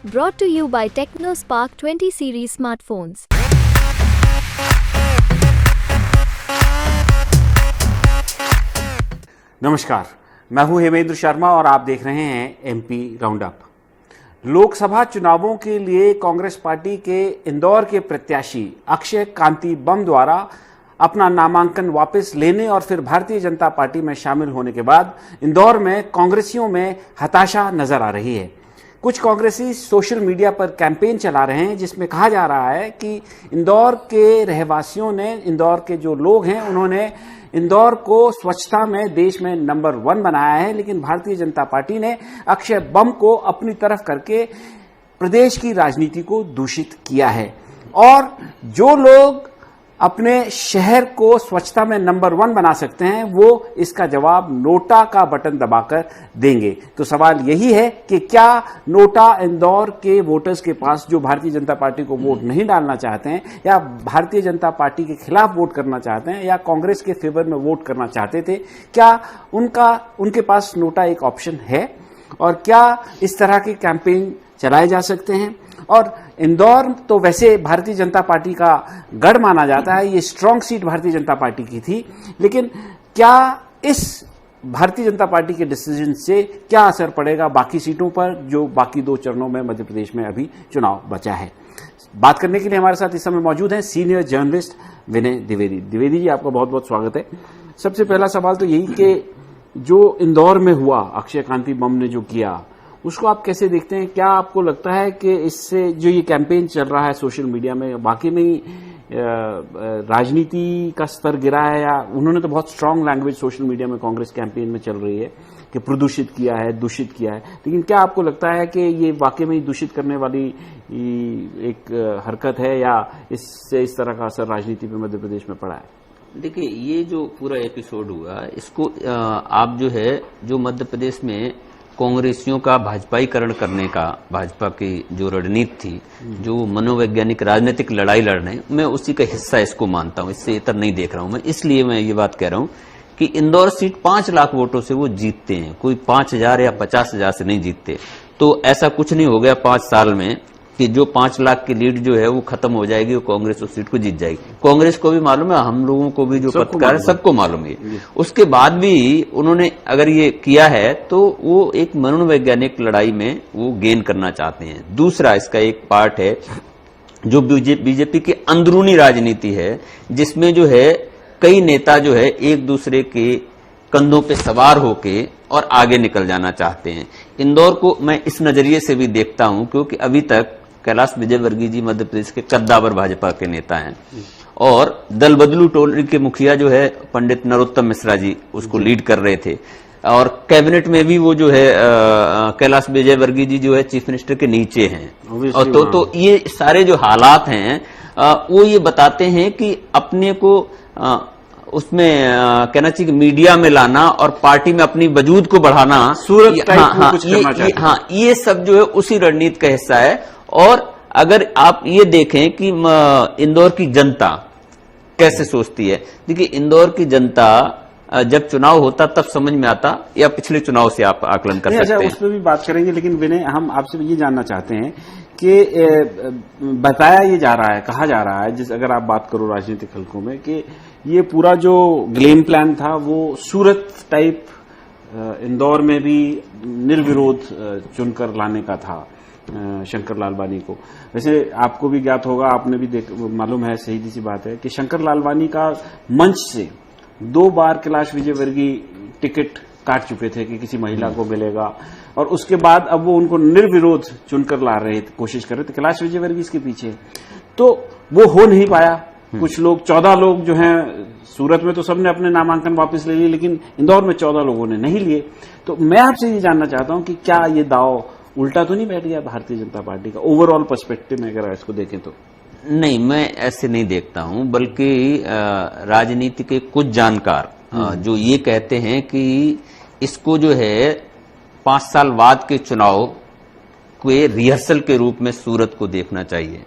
Brought to you by TechnoSpark 20 series smartphones. नमस्कार, मैं हूं हेमेंद्र शर्मा और आप देख रहे हैं एमपी राउंडअप। लोकसभा चुनावों के लिए कांग्रेस पार्टी के इंदौर के प्रत्याशी अक्षय कांति बम द्वारा अपना नामांकन वापस लेने और फिर भारतीय जनता पार्टी में शामिल होने के बाद इंदौर में कांग्रेसियों में हताशा नजर आ रही है। कुछ कांग्रेसी सोशल मीडिया पर कैंपेन चला रहे हैं जिसमें कहा जा रहा है कि इंदौर के रहवासियों ने, इंदौर के जो लोग हैं, उन्होंने इंदौर को स्वच्छता में देश में नंबर 1 बनाया है, लेकिन भारतीय जनता पार्टी ने अक्षय बम को अपनी तरफ करके प्रदेश की राजनीति को दूषित किया है। और जो लोग अपने शहर को स्वच्छता में नंबर 1 बना सकते हैं, वो इसका जवाब नोटा का बटन दबाकर देंगे। तो सवाल यही है कि क्या नोटा इंदौर के वोटर्स के पास, जो भारतीय जनता पार्टी को वोट नहीं डालना चाहते हैं या भारतीय जनता पार्टी के खिलाफ वोट करना चाहते हैं या कांग्रेस के फेवर में वोट करना चाहते थे, क्या उनके पास नोटा एक ऑप्शन है? और क्या इस तरह के कैंपेन चलाए जा सकते हैं? और इंदौर तो वैसे भारतीय जनता पार्टी का गढ़ माना जाता है, ये strong seat Bharatiya Janata party की थी, लेकिन क्या इस भारतीय जनता पार्टी के डिसीजन से क्या असर पड़ेगा बाकी सीटों पर, जो बाकी 2 चरणों में मध्य प्रदेश में अभी चुनाव बचा है? बात करने के लिए हमारे साथ इस समय मौजूद हैं सीनियर जर्नलिस्ट विनय द्विवेदी। द्विवेदी जी, आपका बहुत बहुत स्वागत है। सबसे पहला सवाल तो यही कि जो इंदौर में हुआ, अक्षय कांति बम ने जो किया, उसको आप कैसे देखते हैं? क्या आपको लगता है कि इससे जो ये कैंपेन चल रहा है सोशल मीडिया में, वाकई में ही राजनीति का स्तर गिरा है? या उन्होंने तो बहुत स्ट्रांग लैंग्वेज सोशल मीडिया में कांग्रेस कैंपेन में चल रही है कि प्रदूषित किया है, दूषित किया है, लेकिन क्या आपको लगता है कि ये वाकई में ही दूषित करने वाली एक हरकत है या इससे इस तरह का असर राजनीति पे मध्य प्रदेश में पड़ा है? देखिए, ये जो पूरा एपिसोड हुआ, इसको आप जो मध्य प्रदेश में कांग्रेसियों का भाजपाईकरण करने का, भाजपा की जो रणनीति थी, जो मनोवैज्ञानिक राजनीतिक लड़ाई लड़ने, मैं उसी का हिस्सा इसको मानता हूं। इससे इतर नहीं देख रहा हूं मैं। इसलिए मैं ये बात कह रहा हूं कि इंदौर सीट 5 लाख वोटों से वो जीतते हैं, कोई 5,000 या 50,000 से नहीं जीतते। तो ऐसा कुछ नहीं हो गया 5 साल में कि जो 5 लाख की लीड जो है वो खत्म हो जाएगी और कांग्रेस उस सीट को जीत जाएगी। कांग्रेस को भी मालूम है, हम लोगों को भी, जो पत्रकार है सबको मालूम है। उसके बाद भी उन्होंने अगर ये किया है तो वो एक मनोवैज्ञानिक लड़ाई में वो गेन करना चाहते हैं। दूसरा इसका एक पार्ट है जो बीजेपी की अंदरूनी राजनीति है, जिसमें जो है कई नेता जो है एक दूसरे के कंधों पे सवार होके और आगे निकल जाना चाहते हैं। इंदौर को मैं इस नजरिए से भी देखता हूं क्योंकि अभी तक कैलाश विजयवर्गीय जी मध्य प्रदेश के कद्दावर भाजपा के नेता हैं और दल बदलू टोली के मुखिया जो है पंडित नरोत्तम मिश्रा जी उसको लीड कर रहे थे। और कैबिनेट में भी वो जो है कैलाश विजयवर्गीय जी जो है चीफ मिनिस्टर के नीचे हैं। और तो ये सारे जो हालात हैं वो ये बताते हैं कि अपने को उसमें कहना चाहिए कि मीडिया में लाना और पार्टी में अपनी वजूद को बढ़ाना, ये सब जो है उसी रणनीति का हिस्सा है। और अगर आप ये देखें कि इंदौर की जनता कैसे सोचती है, देखिए इंदौर की जनता जब चुनाव होता तब समझ में आता, या पिछले चुनाव से आप आकलन कर सकते हैं। उस पर भी बात करेंगे, लेकिन विनय, हम आपसे ये जानना चाहते हैं कि बताया ये जा रहा है, कहा जा रहा है, अगर आप बात करो राजनीतिक हलकों में, कि ये पूरा जो गेम प्लान था वो सूरत टाइप इंदौर में भी निर्विरोध चुनकर लाने का था शंकर लालवानी को। वैसे आपको भी ज्ञात होगा, आपने भी मालूम है, सही सी बात है कि शंकर लालवानी का मंच से 2 बार कैलाश विजयवर्गीय टिकट काट चुके थे कि किसी महिला को मिलेगा, और उसके बाद अब वो उनको निर्विरोध चुनकर ला रहे थे, कोशिश कर रहे थे। कैलाश विजयवर्गीय इसके पीछे, तो वो हो नहीं पाया। कुछ लोग, 14 लोग जो हैं, सूरत में तो सबने अपने नामांकन वापस ले लिए, लेकिन इंदौर में 14 लोगों ने नहीं लिए। तो मैं आपसे ये जानना चाहता हूं कि क्या ये दाव उल्टा तो नहीं बैठ गया भारतीय जनता पार्टी का, ओवरऑल पर्सपेक्टिव में अगर इसको देखें तो? नहीं, मैं ऐसे नहीं देखता हूं, बल्कि राजनीति के कुछ जानकार जो ये कहते हैं कि इसको जो है 5 साल बाद के चुनाव के रिहर्सल के रूप में सूरत को देखना चाहिए।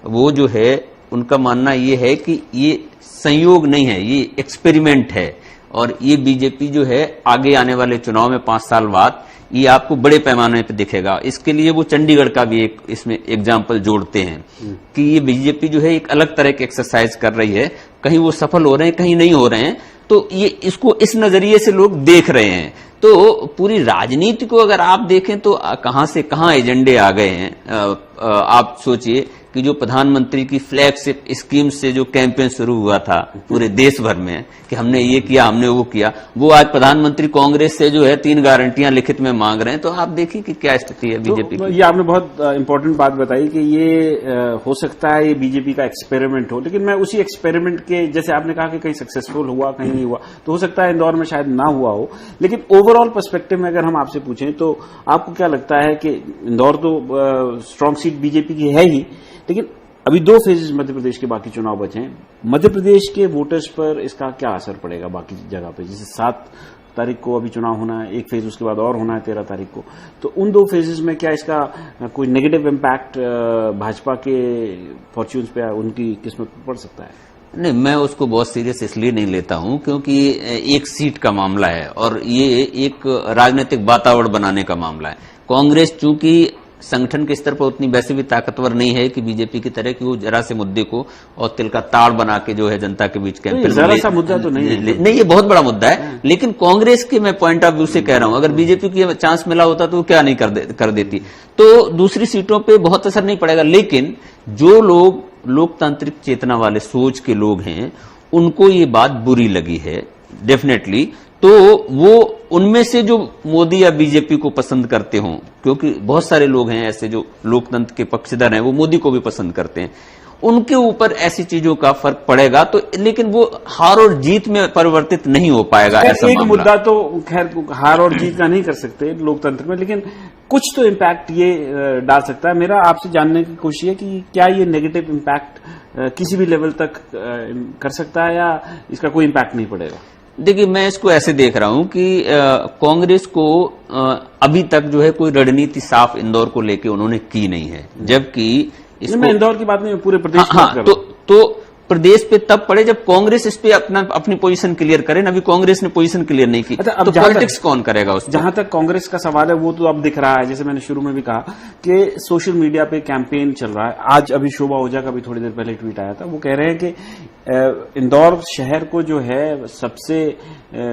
वो जो है उनका मानना ये है कि ये संयोग नहीं है, ये एक्सपेरिमेंट है, और ये बीजेपी जो है आगे आने वाले चुनाव में 5 साल बाद ये आपको बड़े पैमाने पर दिखेगा। इसके लिए वो चंडीगढ़ का भी एक इसमें एग्जाम्पल जोड़ते हैं कि ये बीजेपी जो है एक अलग तरह की एक्सरसाइज कर रही है, कहीं वो सफल हो रहे हैं, कहीं नहीं हो रहे हैं, तो ये इसको इस नजरिए से लोग देख रहे हैं। तो पूरी राजनीति को अगर आप देखें तो कहां से कहां एजेंडे आ गए हैं। आप सोचिए कि जो प्रधानमंत्री की फ्लैगशिप स्कीम से जो कैंपेन शुरू हुआ था पूरे देश भर में कि हमने ये किया, हमने वो किया, वो आज प्रधानमंत्री कांग्रेस से जो है 3 गारंटियां लिखित में मांग रहे हैं। तो आप देखिए कि क्या स्थिति है बीजेपी की। ये आपने बहुत इंपॉर्टेंट बात बताई कि ये हो सकता है ये बीजेपी का एक्सपेरिमेंट हो, लेकिन मैं उसी एक्सपेरिमेंट के, जैसे आपने कहा कि कहीं सक्सेसफुल हुआ, कहीं नहीं हुआ, तो हो सकता है इंदौर में शायद ना हुआ हो, लेकिन ओवरऑल पर्सपेक्टिव में अगर हम आपसे पूछें तो आपको क्या लगता है कि इंदौर तो स्ट्रांग सीट बीजेपी की है ही, लेकिन अभी 2 फेजेस मध्य प्रदेश के बाकी चुनाव बचे हैं, मध्य प्रदेश के वोटर्स पर इसका क्या असर पड़ेगा बाकी जगह पे? जैसे 7 तारीख को अभी चुनाव होना है, एक फेज उसके बाद और होना है 13 तारीख को, तो उन 2 फेजेस में क्या इसका कोई नेगेटिव इम्पैक्ट भाजपा के फॉर्च्यून्स पे, उनकी किस्मत पर पड़ सकता है? नहीं, मैं उसको बहुत सीरियस इसलिए नहीं लेता हूं क्योंकि एक सीट का मामला है और ये एक राजनीतिक वातावरण बनाने का मामला है। कांग्रेस चूंकि संगठन के स्तर पर उतनी वैसे भी ताकतवर नहीं है कि बीजेपी की तरह कि वो जरा से मुद्दे को और तिल का ताड़ बना के जो है जनता के बीच कैंपेन। जरा सा मुद्दा तो नहीं है। नहीं, ये बहुत बड़ा मुद्दा है, लेकिन कांग्रेस के मैं पॉइंट ऑफ व्यू से कह रहा हूं, अगर बीजेपी को चांस मिला होता तो वो क्या नहीं कर देती, तो दूसरी सीटों पर बहुत असर नहीं पड़ेगा। लेकिन जो लोग लोकतांत्रिक चेतना वाले सोच के लोग हैं उनको ये बात बुरी लगी है डेफिनेटली, तो वो उनमें से जो मोदी या बीजेपी को पसंद करते हों, क्योंकि बहुत सारे लोग हैं ऐसे जो लोकतंत्र के पक्षधर हैं, वो मोदी को भी पसंद करते हैं, उनके ऊपर ऐसी चीजों का फर्क पड़ेगा। तो लेकिन वो हार और जीत में परिवर्तित नहीं हो पाएगा ऐसा एक मुद्दा तो खैर हार और जीत का नहीं कर सकते लोकतंत्र में, लेकिन कुछ तो इम्पैक्ट ये डाल सकता है। मेरा आपसे जानने की कोशिश है कि क्या ये नेगेटिव इम्पैक्ट किसी भी लेवल तक कर सकता है या इसका कोई इम्पैक्ट नहीं पड़ेगा? देखिए, मैं इसको ऐसे देख रहा हूं कि कांग्रेस को अभी तक जो है कोई रणनीति साफ इंदौर को लेके उन्होंने की नहीं है, जबकि मैं इंदौर की बात नहीं, पूरे प्रदेश की बात कर रहा हूं। तो प्रदेश पे तब पड़े जब कांग्रेस इस पे अपनी पोजीशन क्लियर करे। अभी कांग्रेस ने पोजीशन क्लियर नहीं की, अच्छा, तो पॉलिटिक्स कौन करेगा उसको? जहां तक कांग्रेस का सवाल है वो तो अब दिख रहा है, जैसे मैंने शुरू में भी कहा कि सोशल मीडिया पे कैंपेन चल रहा है। आज अभी शोभा ओझा का भी थोड़ी देर पहले ट्वीट आया था, वो कह रहे हैं कि इंदौर शहर को जो है सबसे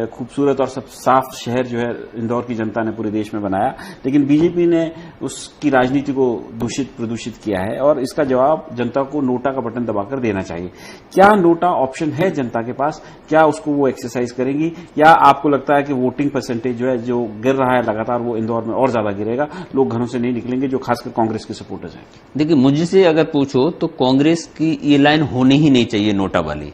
खूबसूरत और सब साफ शहर जो है इंदौर की जनता ने पूरे देश में बनाया, लेकिन बीजेपी ने उसकी राजनीति को दूषित प्रदूषित किया है और इसका जवाब जनता को नोटा का बटन दबाकर देना चाहिए। क्या नोटा ऑप्शन है जनता के पास? क्या उसको वो एक्सरसाइज करेंगी, या आपको लगता है कि वोटिंग परसेंटेज जो है जो गिर रहा है लगातार वो इंदौर में और ज्यादा गिरेगा, लोग घरों से नहीं निकलेंगे जो खासकर कांग्रेस के सपोर्टर्स हैं? देखिए, मुझसे अगर पूछो तो कांग्रेस की ये लाइन होनी ही नहीं चाहिए, नोटा वाली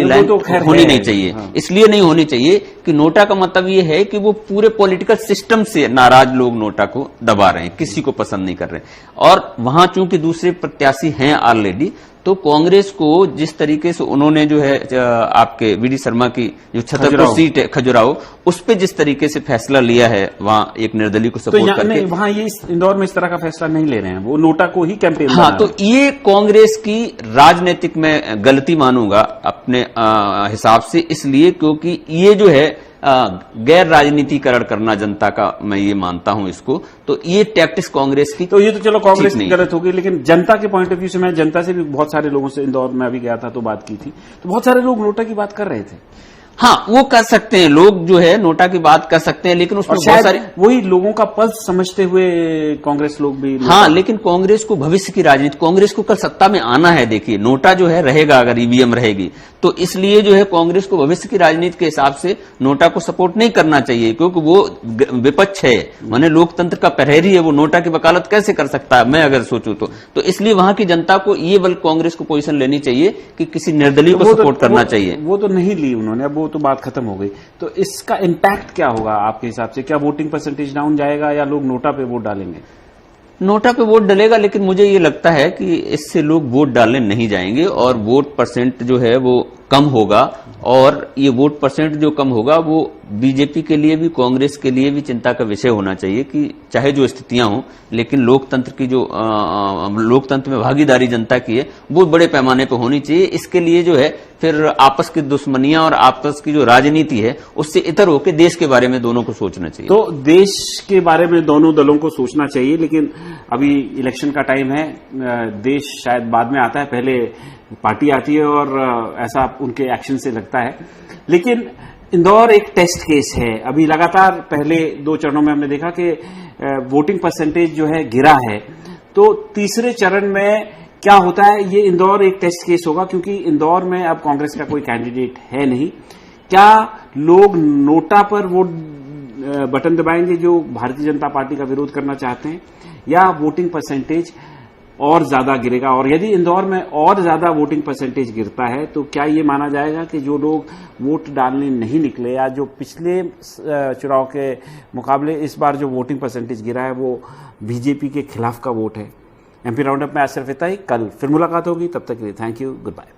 लाइन तो होनी नहीं चाहिए। हाँ। इसलिए नहीं होनी चाहिए कि नोटा का मतलब ये है कि वो पूरे पॉलिटिकल सिस्टम से नाराज लोग नोटा को दबा रहे हैं, किसी को पसंद नहीं कर रहे हैं। और वहां चूंकि दूसरे प्रत्याशी हैं ऑलरेडी, तो कांग्रेस को जिस तरीके से उन्होंने जो है आपके वीडी शर्मा की जो छतरपुर सीट है खजुराहो, उस पे जिस तरीके से फैसला लिया है वहां एक निर्दलीय को सपोर्ट करके, नहीं, वहां ये इंदौर में इस तरह का फैसला नहीं ले रहे हैं, वो नोटा को ही कैंपेन। हाँ, तो ये कांग्रेस की राजनीतिक में गलती मानूंगा अपने हिसाब से, इसलिए क्योंकि ये जो है गैर राजनीतिकरण करना जनता का, मैं ये मानता हूं इसको। तो ये टैक्टिक्स कांग्रेस की, तो ये तो चलो कांग्रेस की गलत होगी, लेकिन जनता के पॉइंट ऑफ व्यू से, मैं जनता से भी बहुत सारे लोगों से इंदौर में अभी गया था तो बात की थी, तो बहुत सारे लोग नोटा की बात कर रहे थे। हाँ, वो कर सकते हैं, लोग जो है नोटा की बात कर सकते हैं, लेकिन उसमें बहुत सारे वही लोगों का पल्स समझते हुए कांग्रेस लोग भी। हाँ, लेकिन कांग्रेस को भविष्य की राजनीति, कांग्रेस को कल सत्ता में आना है। देखिए, नोटा जो है रहेगा अगर ईवीएम रहेगी, तो इसलिए जो है कांग्रेस को भविष्य की राजनीति के हिसाब से नोटा को सपोर्ट नहीं करना चाहिए, क्योंकि वो विपक्ष है, माने लोकतंत्र का प्रहरी है, वो नोटा की वकालत कैसे कर सकता है, मैं अगर सोचूं तो इसलिए वहां की जनता को ये बल कांग्रेस को पोजीशन लेनी चाहिए कि किसी निर्दलीय को सपोर्ट करना चाहिए। वो तो नहीं ली उन्होंने, अब वो तो बात खत्म हो गई। तो इसका इम्पैक्ट क्या होगा आपके हिसाब से? क्या वोटिंग परसेंटेज डाउन जाएगा या लोग नोटा पे वोट डालेंगे? नोटा पे वोट डलेगा, लेकिन मुझे ये लगता है कि इससे लोग वोट डालने नहीं जाएंगे और वोट परसेंट जो है वो कम होगा। और ये वोट परसेंट जो कम होगा वो बीजेपी के लिए भी, कांग्रेस के लिए भी चिंता का विषय होना चाहिए कि चाहे जो स्थितियां हों, लेकिन लोकतंत्र की जो लोकतंत्र में भागीदारी जनता की है वो बड़े पैमाने पर होनी चाहिए। इसके लिए जो है फिर आपस की दुश्मनियां और आपस की जो राजनीति है उससे इतर होकर देश के बारे में दोनों को सोचना चाहिए। तो देश के बारे में दोनों दलों को सोचना चाहिए, लेकिन अभी इलेक्शन का टाइम है, देश शायद बाद में आता है, पहले पार्टी आती है और ऐसा उनके एक्शन से लगता है। लेकिन इंदौर एक टेस्ट केस है। अभी लगातार पहले 2 चरणों में हमने देखा कि वोटिंग परसेंटेज जो है गिरा है, तो तीसरे चरण में क्या होता है, ये इंदौर एक टेस्ट केस होगा, क्योंकि इंदौर में अब कांग्रेस का कोई कैंडिडेट है नहीं। क्या लोग नोटा पर वोट बटन दबाएंगे जो भारतीय जनता पार्टी का विरोध करना चाहते हैं, या वोटिंग परसेंटेज और ज्यादा गिरेगा? और यदि इंदौर में और ज्यादा वोटिंग परसेंटेज गिरता है तो क्या ये माना जाएगा कि जो लोग वोट डालने नहीं निकले या जो पिछले चुनाव के मुकाबले इस बार जो वोटिंग परसेंटेज गिरा है वो बीजेपी के खिलाफ का वोट है? एमपी राउंडअप में आज सिर्फ इतना ही। कल फिर मुलाकात होगी, तब तक के लिए थैंक यू, गुड बाय।